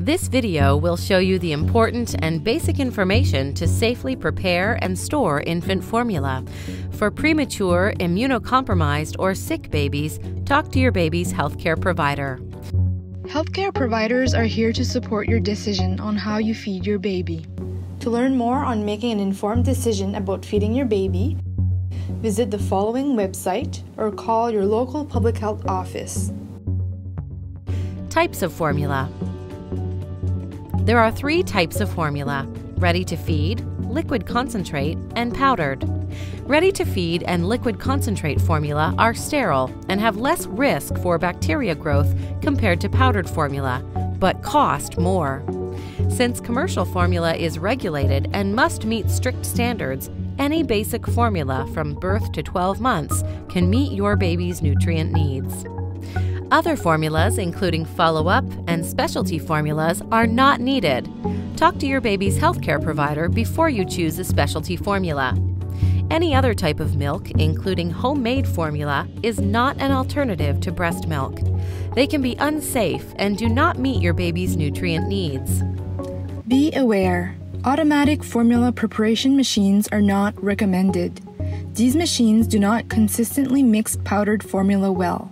This video will show you the important and basic information to safely prepare and store infant formula. For premature, immunocompromised, or sick babies, talk to your baby's healthcare provider. Healthcare providers are here to support your decision on how you feed your baby. To learn more on making an informed decision about feeding your baby, visit the following website or call your local public health office. Types of formula. There are 3 types of formula: ready to feed, liquid concentrate, and powdered. Ready to feed and liquid concentrate formula are sterile and have less risk for bacteria growth compared to powdered formula, but cost more. Since commercial formula is regulated and must meet strict standards, any basic formula from birth to 12 months can meet your baby's nutrient needs. Other formulas, including follow-up and specialty formulas, are not needed. Talk to your baby's healthcare provider before you choose a specialty formula. Any other type of milk, including homemade formula, is not an alternative to breast milk. They can be unsafe and do not meet your baby's nutrient needs. Be aware, automatic formula preparation machines are not recommended. These machines do not consistently mix powdered formula well.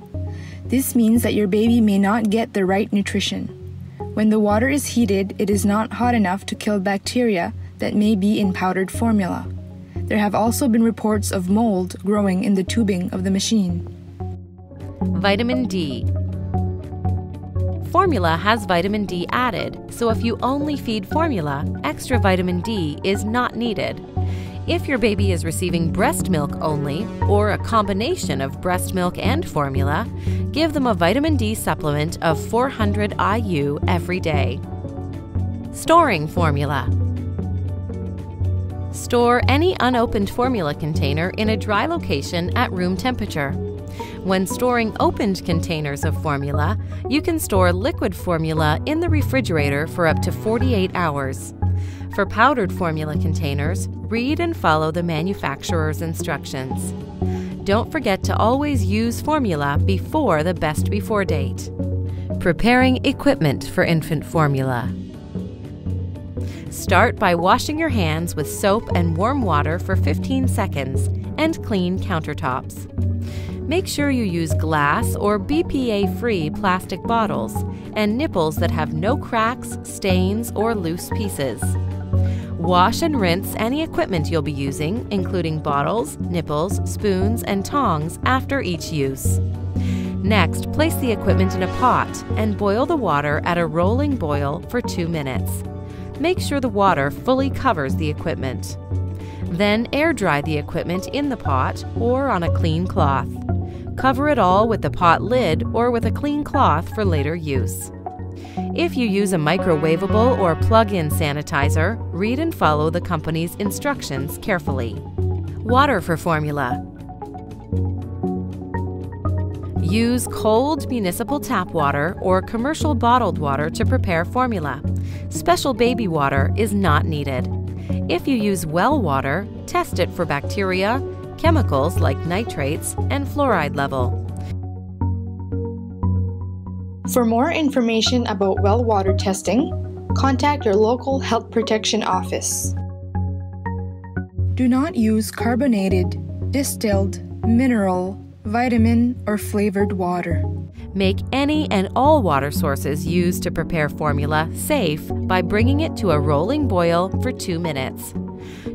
This means that your baby may not get the right nutrition. When the water is heated, it is not hot enough to kill bacteria that may be in powdered formula. There have also been reports of mold growing in the tubing of the machine. Vitamin D. Formula has vitamin D added, so if you only feed formula, extra vitamin D is not needed. If your baby is receiving breast milk only, or a combination of breast milk and formula, give them a vitamin D supplement of 400 IU every day. Storing formula. Store any unopened formula container in a dry location at room temperature. When storing opened containers of formula, you can store liquid formula in the refrigerator for up to 48 hours. For powdered formula containers, read and follow the manufacturer's instructions. Don't forget to always use formula before the best before date. Preparing equipment for infant formula. Start by washing your hands with soap and warm water for 15 seconds and clean countertops. Make sure you use glass or BPA-free plastic bottles and nipples that have no cracks, stains, or loose pieces. Wash and rinse any equipment you'll be using, including bottles, nipples, spoons, and tongs after each use. Next, place the equipment in a pot and boil the water at a rolling boil for 2 minutes. Make sure the water fully covers the equipment. Then air dry the equipment in the pot or on a clean cloth. Cover it all with the pot lid or with a clean cloth for later use. If you use a microwavable or plug-in sanitizer, read and follow the company's instructions carefully. Water for formula. Use cold municipal tap water or commercial bottled water to prepare formula. Special baby water is not needed. If you use well water, test it for bacteria, chemicals like nitrates, and fluoride level. For more information about well water testing, contact your local health protection office. Do not use carbonated, distilled, mineral, vitamin, or flavored water. Make any and all water sources used to prepare formula safe by bringing it to a rolling boil for 2 minutes.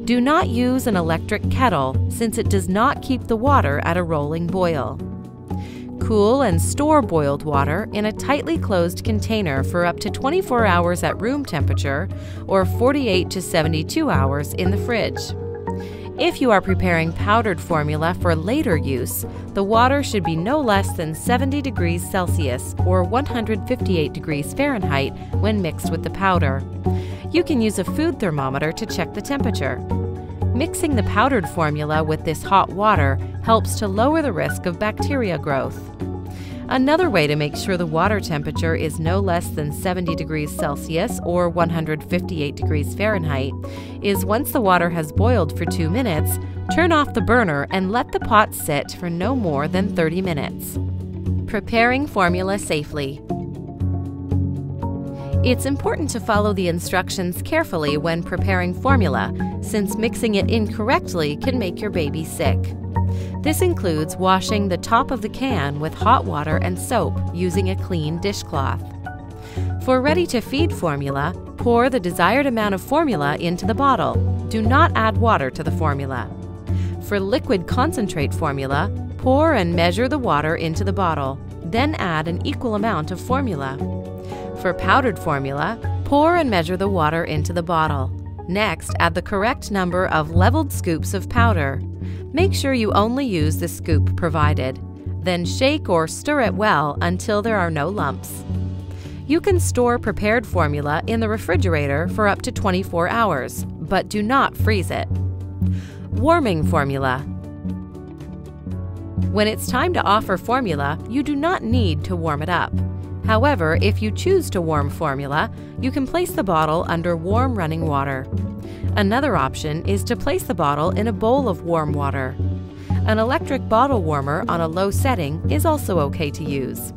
Do not use an electric kettle since it does not keep the water at a rolling boil. Cool and store boiled water in a tightly closed container for up to 24 hours at room temperature or 48 to 72 hours in the fridge. If you are preparing powdered formula for later use, the water should be no less than 70 degrees Celsius or 158 degrees Fahrenheit when mixed with the powder. You can use a food thermometer to check the temperature. Mixing the powdered formula with this hot water helps to lower the risk of bacteria growth. Another way to make sure the water temperature is no less than 70 degrees Celsius or 158 degrees Fahrenheit is once the water has boiled for 2 minutes, turn off the burner and let the pot sit for no more than 30 minutes. Preparing formula safely. It's important to follow the instructions carefully when preparing formula, since mixing it incorrectly can make your baby sick. This includes washing the top of the can with hot water and soap using a clean dishcloth. For ready-to-feed formula, pour the desired amount of formula into the bottle. Do not add water to the formula. For liquid concentrate formula, pour and measure the water into the bottle, then add an equal amount of formula. For powdered formula, pour and measure the water into the bottle. Next, add the correct number of leveled scoops of powder. Make sure you only use the scoop provided. Then shake or stir it well until there are no lumps. You can store prepared formula in the refrigerator for up to 24 hours, but do not freeze it. Warming formula. When it's time to offer formula, you do not need to warm it up. However, if you choose to warm formula, you can place the bottle under warm running water. Another option is to place the bottle in a bowl of warm water. An electric bottle warmer on a low setting is also okay to use.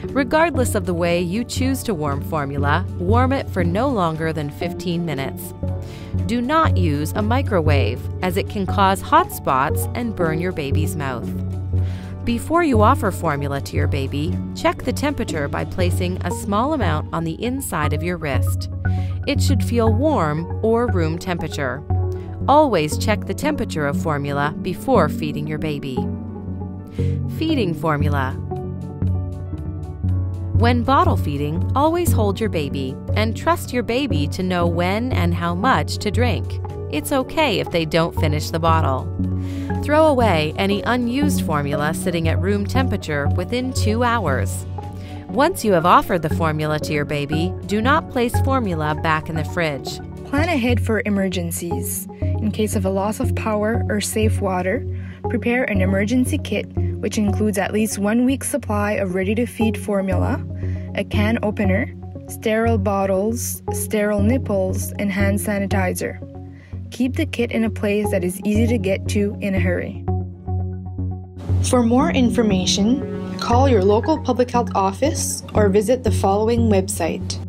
Regardless of the way you choose to warm formula, warm it for no longer than 15 minutes. Do not use a microwave, as it can cause hot spots and burn your baby's mouth. Before you offer formula to your baby, check the temperature by placing a small amount on the inside of your wrist. It should feel warm or room temperature. Always check the temperature of formula before feeding your baby. Feeding formula. When bottle feeding, always hold your baby and trust your baby to know when and how much to drink. It's okay if they don't finish the bottle. Throw away any unused formula sitting at room temperature within 2 hours. Once you have offered the formula to your baby, do not place formula back in the fridge. Plan ahead for emergencies. In case of a loss of power or safe water, prepare an emergency kit, which includes at least 1 week's supply of ready-to-feed formula, a can opener, sterile bottles, sterile nipples, and hand sanitizer. Keep the kit in a place that is easy to get to in a hurry. For more information, call your local public health office or visit the following website.